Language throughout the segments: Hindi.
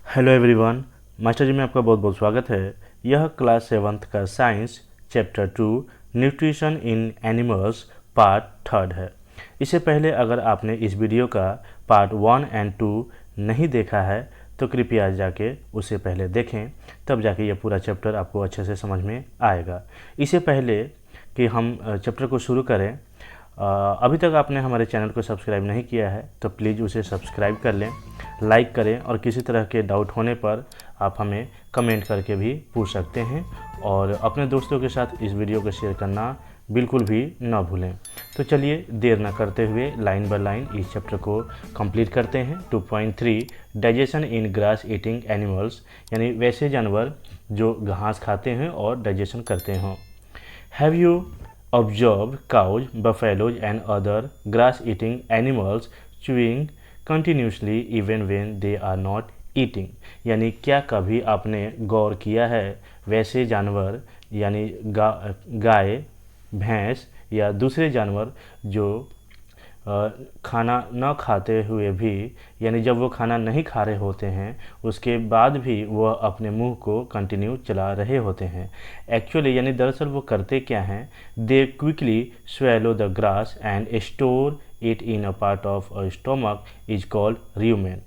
हेलो एवरीवन, मास्टर जी में आपका बहुत बहुत स्वागत है। यह क्लास 7th का science chapter 2 nutrition in animals part 3 है। इससे पहले अगर आपने इस वीडियो का पार्ट 1 एंड 2 नहीं देखा है तो कृपया जाके उसे पहले देखें, तब जाके यह पूरा चैप्टर आपको अच्छे से समझ में आएगा। इससे पहले कि हम चैप्टर को शुरू करें, अभी तक आपने हमारे चैनल को सब्सक्राइब नहीं किया है तो प्लीज़ उसे सब्सक्राइब कर लें, लाइक करें और किसी तरह के डाउट होने पर आप हमें कमेंट करके भी पूछ सकते हैं और अपने दोस्तों के साथ इस वीडियो को शेयर करना बिल्कुल भी ना भूलें। तो चलिए देर न करते हुए लाइन बाय लाइन इस चैप्टर को कंप्लीट करते हैं। 2.3 डाइजेशन इन ग्रास ईटिंग एनिमल्स, यानी वैसे जानवर जो घास खाते हैं और डाइजेशन करते हों। Have you observed cows, buffaloes and other grass-eating animals chewing continuously even when they are not eating। यानी क्या कभी आपने गौर किया है वैसे जानवर यानी गाय, भैंस या दूसरे जानवर जो खाना न खाते हुए भी, यानी जब वो खाना नहीं खा रहे होते हैं उसके बाद भी वह अपने मुंह को कंटिन्यू चला रहे होते हैं। एक्चुअली यानी दरअसल वो करते क्या हैं, दे quickly swallow the grass and store it in a part of a stomach is called rumen.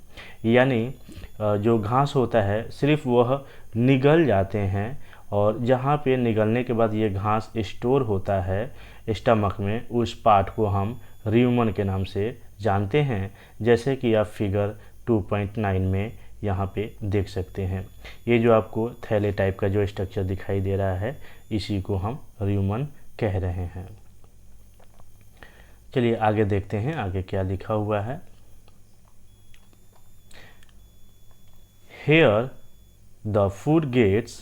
यानी जो घास होता है सिर्फ वह निगल जाते हैं और जहाँ पे निगलने के बाद ये घास स्टोर होता है स्टमक में, उस पार्ट को हम रूमेन के नाम से जानते हैं, जैसे कि आप फिगर 2.9 में यहाँ पे देख सकते हैं। ये जो आपको थैले टाइप का जो स्ट्रक्चर दिखाई दे रहा है इसी को हम रूमेन कह रहे हैं। चलिए आगे देखते हैं आगे क्या लिखा हुआ है। Here the food gets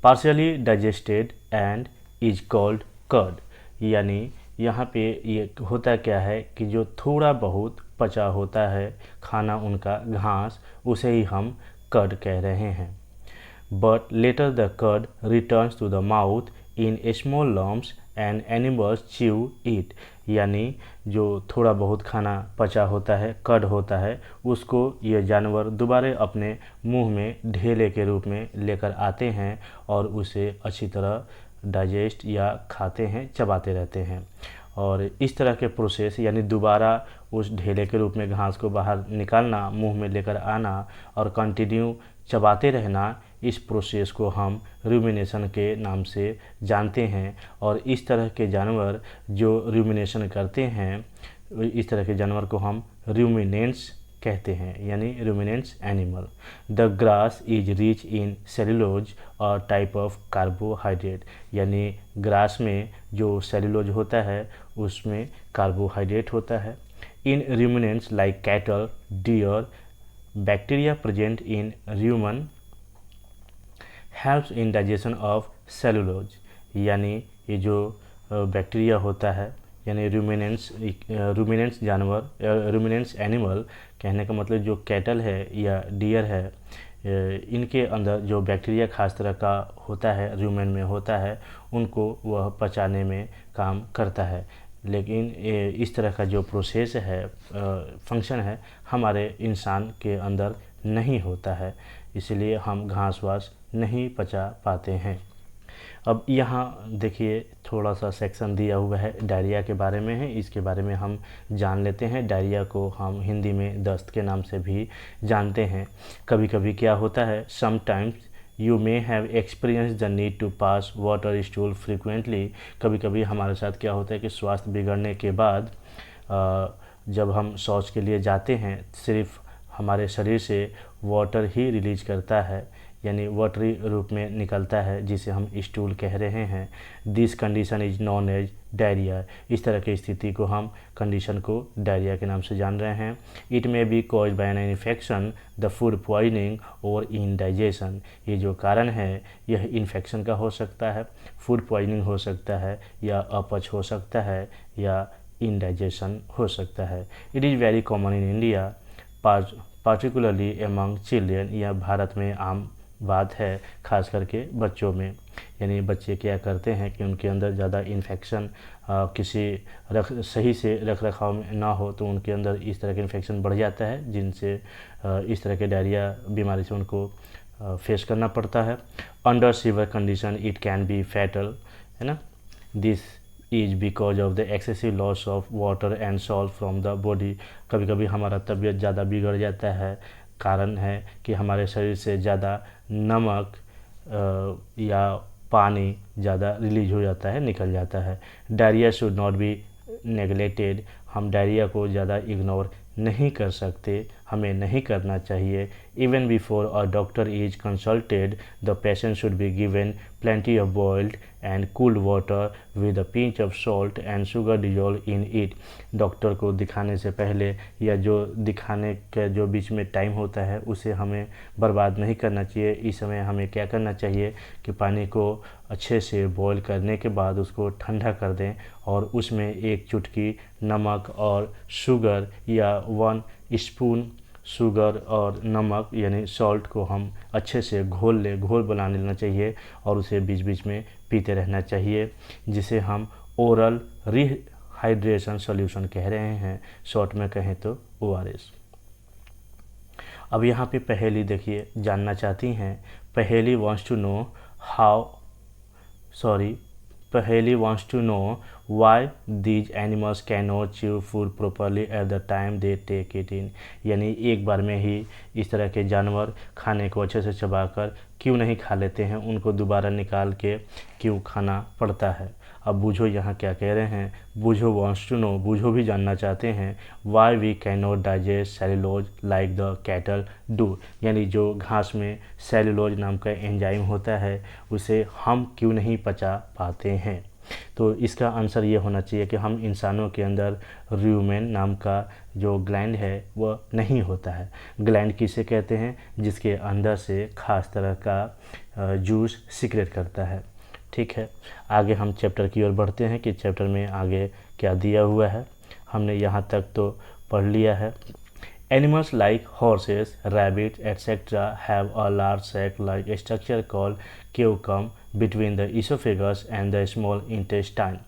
partially digested and is called curd। यानी यहाँ पे ये होता क्या है कि जो थोड़ा बहुत पचा होता है खाना उनका घास, उसे ही हम कर्ड कह रहे हैं। But later the curd returns to the mouth in small lumps and animals chew it। यानी जो थोड़ा बहुत खाना पचा होता है, कर्ड होता है, उसको ये जानवर दोबारा अपने मुंह में ढेले के रूप में लेकर आते हैं और उसे अच्छी तरह डाइजेस्ट या खाते हैं, चबाते रहते हैं। और इस तरह के प्रोसेस यानी दोबारा उस ढेले के रूप में घास को बाहर निकालना, मुंह में लेकर आना और कंटिन्यू चबाते रहना, इस प्रोसेस को हम रूमिनेशन के नाम से जानते हैं। और इस तरह के जानवर जो रूमिनेशन करते हैं, इस तरह के जानवर को हम रूमिनेंट्स कहते हैं, यानी ruminants animal. The grass is rich in cellulose और टाइप ऑफ कार्बोहाइड्रेट। यानी ग्रास में जो सेलुलोज होता है उसमें कार्बोहाइड्रेट होता है। In ruminants like cattle, deer, bacteria present in rumen helps in digestion of cellulose. यानी ये जो बैक्टीरिया होता है, यानी रूमिनेंट्स जानवर, रूमिनेंट्स एनिमल कहने का मतलब जो कैटल है या डियर है, इनके अंदर जो बैक्टीरिया खास तरह का होता है, रूमेन में होता है, उनको वह पचाने में काम करता है। लेकिन इस तरह का जो प्रोसेस है, फंक्शन है, हमारे इंसान के अंदर नहीं होता है, इसलिए हम घास वास नहीं पचा पाते हैं। अब यहाँ देखिए थोड़ा सा सेक्शन दिया हुआ है डायरिया के बारे में है, इसके बारे में हम जान लेते हैं। डायरिया को हम हिंदी में दस्त के नाम से भी जानते हैं। कभी कभी क्या होता है, sometimes you may have experience the need to pass water stool frequently. कभी कभी हमारे साथ क्या होता है कि स्वास्थ्य बिगड़ने के बाद जब हम शौच के लिए जाते हैं, सिर्फ हमारे शरीर से वाटर ही रिलीज करता है, यानी वाटरी रूप में निकलता है, जिसे हम स्टूल कह रहे हैं। This condition is known as diarrhoea. इस तरह की स्थिति को हम कंडीशन को डायरिया के नाम से जान रहे हैं। It may be caused by an infection, the food poisoning और इनडाइजेशन। ये जो कारण है यह इन्फेक्शन का हो सकता है, फूड पॉइजनिंग हो सकता है, या अपच हो सकता है, या इनडाइजेशन हो सकता है। It is very common in India, particularly among children. यह भारत में आम बात है, खास करके बच्चों में। यानी बच्चे क्या करते हैं कि उनके अंदर ज़्यादा इन्फेक्शन किसी सही से रख रखाव में ना हो तो उनके अंदर इस तरह के इन्फेक्शन बढ़ जाता है, जिनसे इस तरह के डायरिया बीमारी से उनको फेस करना पड़ता है। Under severe condition it can be fatal, है ना। This is because of the excessive loss of water and salt from the body. कभी कभी हमारा तबीयत ज़्यादा बिगड़ जाता है, कारण है कि हमारे शरीर से ज़्यादा नमक या पानी ज़्यादा रिलीज हो जाता है, निकल जाता है। Diarrhoea should not be neglected. हम डायरिया को ज़्यादा इग्नोर नहीं कर सकते, हमें नहीं करना चाहिए। Even before a doctor is consulted the patient should be given plenty of boiled and cooled water with a pinch of salt and sugar dissolved in it। Doctor को दिखाने से पहले या जो दिखाने के जो बीच में टाइम होता है उसे हमें बर्बाद नहीं करना चाहिए। इस समय हमें क्या करना चाहिए कि पानी को अच्छे से बॉईल करने के बाद उसको ठंडा कर दें और उसमें एक चुटकी नमक और शुगर या 1 स्पून शुगर और नमक यानी सॉल्ट को हम अच्छे से घोल बना लेना चाहिए और उसे बीच बीच में पीते रहना चाहिए, जिसे हम ओरल रिहाइड्रेशन सॉल्यूशन कह रहे हैं, शॉर्ट में कहें तो ORS। अब यहाँ पे पहेली देखिए, जानना चाहती हैं। Paheli wants to know why these animals cannot chew food properly at the time they take it in। यानी एक बार में ही इस तरह के जानवर खाने को अच्छे से चबाकर क्यों नहीं खा लेते हैं, उनको दोबारा निकाल के क्यों खाना पड़ता है। अब बूझो यहाँ क्या कह रहे हैं, बूझो wants to know, बूझो भी जानना चाहते हैं why we cannot digest cellulose like the cattle do। यानी जो घास में सेलुलोज नाम का एंजाइम होता है उसे हम क्यों नहीं पचा पाते हैं। तो इसका आंसर ये होना चाहिए कि हम इंसानों के अंदर रूमेन नाम का जो ग्लैंड है वह नहीं होता है। ग्लैंड किसे कहते हैं, जिसके अंदर से खास तरह का जूस सीक्रेट करता है। ठीक है, आगे हम चैप्टर की ओर बढ़ते हैं कि चैप्टर में आगे क्या दिया हुआ है। हमने यहाँ तक तो पढ़ लिया है। Animals like horses, rabbits, etc. have a large sac-like structure called cecum between the esophagus and the small intestine।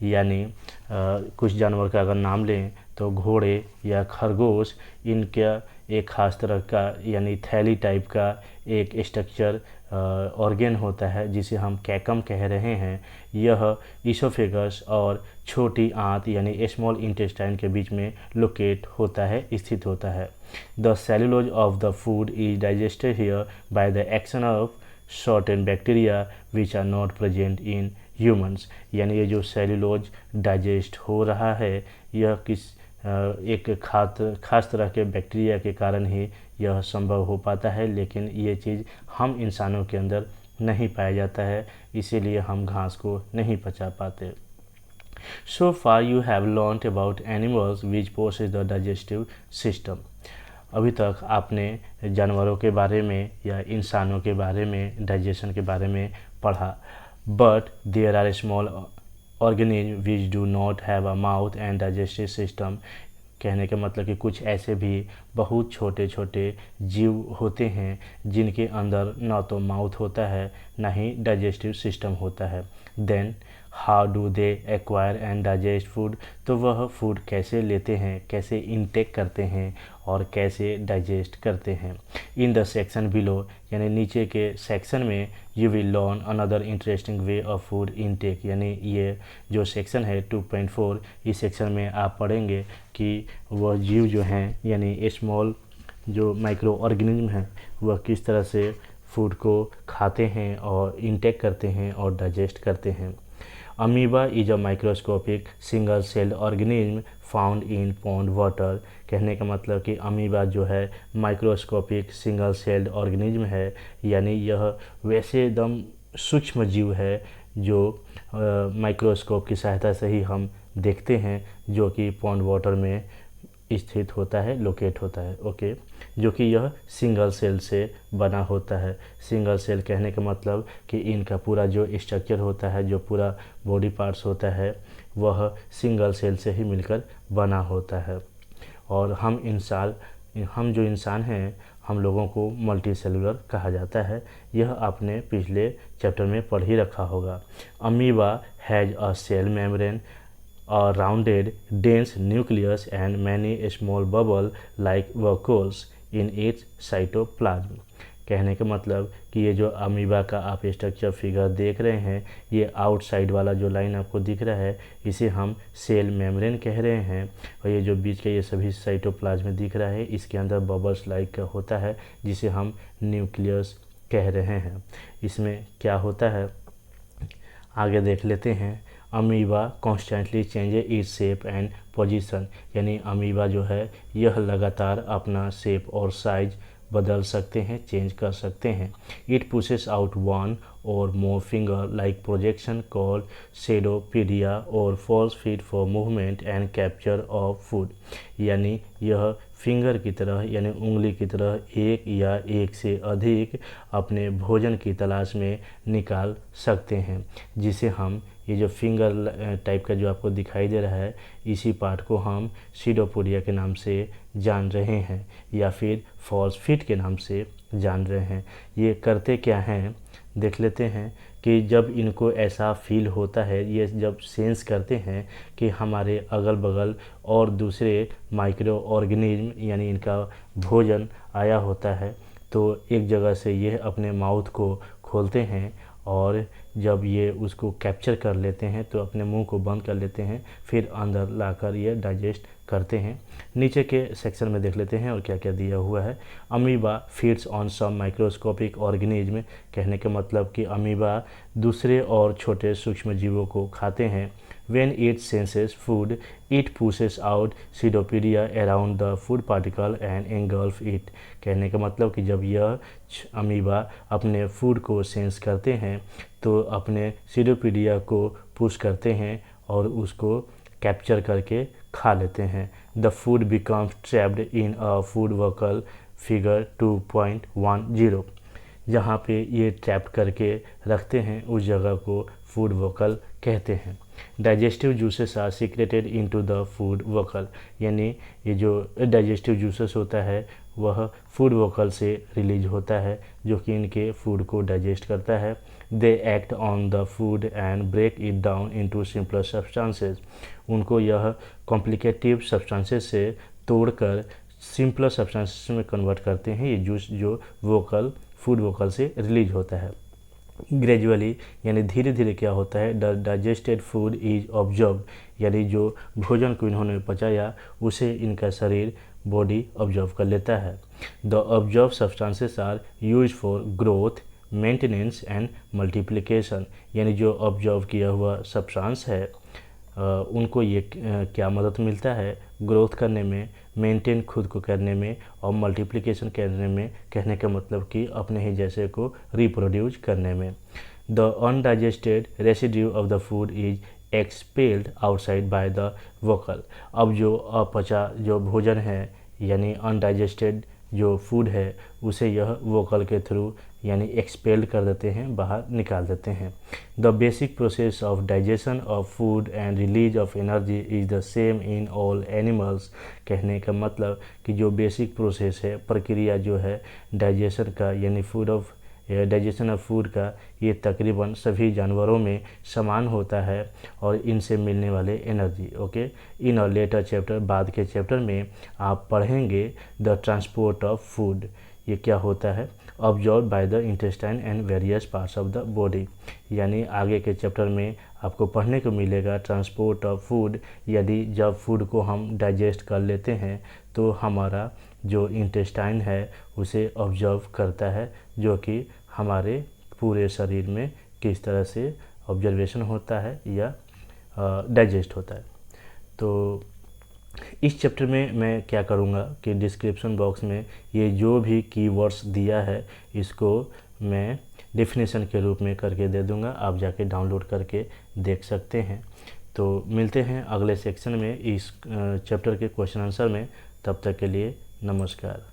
यानी कुछ जानवर का अगर नाम लें तो घोड़े या खरगोश, इनका एक खास तरह का यानी थैली टाइप का एक स्ट्रक्चर ऑर्गेन होता है जिसे हम कैकम कह रहे हैं। यह ईसोफेगस और छोटी आंत यानी स्मॉल इंटेस्टाइन के बीच में लोकेट होता है, स्थित होता है। The cellulose of the food is digested here by the action of certain bacteria which are not present in humans. यानी ये जो सेलुलोज डाइजेस्ट हो रहा है यह एक खास तरह के बैक्टीरिया के कारण ही यह संभव हो पाता है, लेकिन ये चीज़ हम इंसानों के अंदर नहीं पाया जाता है, इसीलिए हम घास को नहीं पचा पाते। So far you have learnt about animals which possess the digestive system। अभी तक आपने जानवरों के बारे में या इंसानों के बारे में डाइजेशन के बारे में पढ़ा। But there are small organisms which do not have a mouth and digestive system। कहने का मतलब कि कुछ ऐसे भी बहुत छोटे छोटे जीव होते हैं जिनके अंदर ना तो माउथ होता है ना ही डाइजेस्टिव सिस्टम होता है। Then how do they acquire and digest food. तो वह फूड कैसे लेते हैं, कैसे इनटेक करते हैं और कैसे डाइजेस्ट करते हैं। इन द सेक्शन बिलो यानी नीचे के सेक्शन में you will learn another interesting way of food intake. यानी ये जो सेक्शन है 2.4, इस सेक्शन में आप पढ़ेंगे कि वह जीव जो हैं यानी स्मॉल जो माइक्रो ऑर्गेनिज्म हैं वह किस तरह से फूड को खाते हैं और इनटेक करते हैं और डाइजेस्ट करते हैं। Amoeba is a microscopic single celled organism found in pond water. कहने का मतलब कि अमीबा जो है माइक्रोस्कोपिक सिंगल सेल्ड ऑर्गेनिज्म है, यानी यह वैसे एकदम सूक्ष्म जीव है जो माइक्रोस्कोप की सहायता से ही हम देखते हैं, जो कि पॉन्ड वाटर में स्थित होता है, लोकेट होता है। ओके, जो कि यह सिंगल सेल से बना होता है। सिंगल सेल कहने का मतलब कि इनका पूरा जो स्ट्रक्चर होता है, जो पूरा बॉडी पार्ट्स होता है वह सिंगल सेल से ही मिलकर बना होता है। और हम जो इंसान हैं हम लोगों को मल्टी सेलुलर कहा जाता है। यह आपने पिछले चैप्टर में पढ़ ही रखा होगा। Amoeba has a cell membrane, a rounded, dense nucleus and many small bubble like vacuoles in its cytoplasm। कहने का मतलब कि ये जो अमीबा का आप स्ट्रक्चर फिगर देख रहे हैं, ये आउटसाइड वाला जो लाइन आपको दिख रहा है इसे हम सेल मेम्ब्रेन कह रहे हैं, और ये जो बीच का ये सभी साइटोप्लाज्म में दिख रहा है इसके अंदर बबल्स लाइक का होता है जिसे हम न्यूक्लियस कह रहे हैं। इसमें क्या होता है आगे देख लेते हैं। Amoeba constantly changes its shape and position, यानी अमीबा जो है यह लगातार अपना शेप और साइज बदल सकते हैं, चेंज कर सकते हैं। It pushes out one or more finger like projection called pseudopodia or false feet for movement and capture of food, यानी यह फिंगर की तरह यानी उंगली की तरह एक या एक से अधिक अपने भोजन की तलाश में निकाल सकते हैं, जिसे हम ये जो फिंगर टाइप का जो आपको दिखाई दे रहा है इसी पार्ट को हम सीडोपोडिया के नाम से जान रहे हैं या फिर फॉल्स फीट के नाम से जान रहे हैं। ये करते क्या हैं देख लेते हैं कि जब इनको ऐसा फील होता है, ये जब सेंस करते हैं कि हमारे अगल बगल और दूसरे माइक्रो ऑर्गेनिज्म यानी इनका भोजन आया होता है, तो एक जगह से ये अपने माउथ को खोलते हैं और जब ये उसको कैप्चर कर लेते हैं तो अपने मुंह को बंद कर लेते हैं, फिर अंदर लाकर ये डाइजेस्ट करते हैं। नीचे के सेक्शन में देख लेते हैं और क्या क्या दिया हुआ है। Amoeba feeds on some microscopic organism, कहने का मतलब कि अमीबा दूसरे और छोटे सूक्ष्म जीवों को खाते हैं। When it senses food, it pushes out pseudopodia around the food particle and engulf it। कहने का मतलब कि जब यह अमीबा अपने फूड को सेंस करते हैं तो अपने सीडोपीडिया को पुश करते हैं और उसको कैप्चर करके खा लेते हैं। The food becomes trapped in a food vocal figure 2.10। जहाँ पे ये ट्रैप करके रखते हैं उस जगह को फूड वॉकल कहते हैं। Digestive juices are secreted into the food vacuole, यानी ये जो डाइजेस्टिव जूसेस होता है वह फूड वॉकल से रिलीज होता है जो कि इनके फूड को डाइजेस्ट करता है। They act on the food and break it down into simpler substances. उनको यह कॉम्प्लिकेटिव सब्सटेंसेस से तोड़कर सिंपलर सब्सटेंसेस में कन्वर्ट करते हैं, ये जूस जो वोकल फूड वोकल से रिलीज होता है। ग्रेजुअली यानी धीरे धीरे क्या होता है, the digested food is observe, यानी जो भोजन को इन्होंने पचाया उसे इनका शरीर बॉडी ऑब्जर्व कर लेता है। The absorb substances are use for growth, maintenance and multiplication, यानी जो ऑब्जर्व किया हुआ सब्सटेंस है उनको ये क्या मदद मिलता है, ग्रोथ करने में, मेंटेन खुद को करने में और मल्टीप्लिकेशन करने में, कहने का मतलब कि अपने ही जैसे को रिप्रोड्यूस करने में। The undigested residue of the food is expelled outside by the vocal. अब जो अपचा जो भोजन है यानी अनडाइजेस्टेड जो फूड है उसे यह वोकल के थ्रू यानी एक्सपेल्ड कर देते हैं, बाहर निकाल देते हैं। The basic process of digestion of food and release of energy is the same in all animals. कहने का मतलब कि जो बेसिक प्रोसेस है, प्रक्रिया जो है डाइजेशन का यानी डाइजेशन ऑफ फूड का, ये तकरीबन सभी जानवरों में समान होता है और इनसे मिलने वाले energy. Okay, in a later chapter, बाद के चैप्टर में आप पढ़ेंगे द ट्रांसपोर्ट ऑफ फूड। ये क्या होता है, observe by the intestine and various parts of the body, यानी आगे के चैप्टर में आपको पढ़ने को मिलेगा ट्रांसपोर्ट ऑफ फूड। यदि जब फूड को हम डाइजेस्ट कर लेते हैं तो हमारा जो इंटेस्टाइन है उसे ऑब्जर्व करता है, जो कि हमारे पूरे शरीर में किस तरह से ऑब्जर्वेशन होता है या डाइजेस्ट होता है। तो इस चैप्टर में मैं क्या करूँगा कि डिस्क्रिप्शन बॉक्स में ये जो भी कीवर्ड्स दिया है इसको मैं डेफिनेशन के रूप में करके दे दूँगा, आप जाके डाउनलोड करके देख सकते हैं। तो मिलते हैं अगले सेक्शन में इस चैप्टर के क्वेश्चन आंसर में, तब तक के लिए नमस्कार।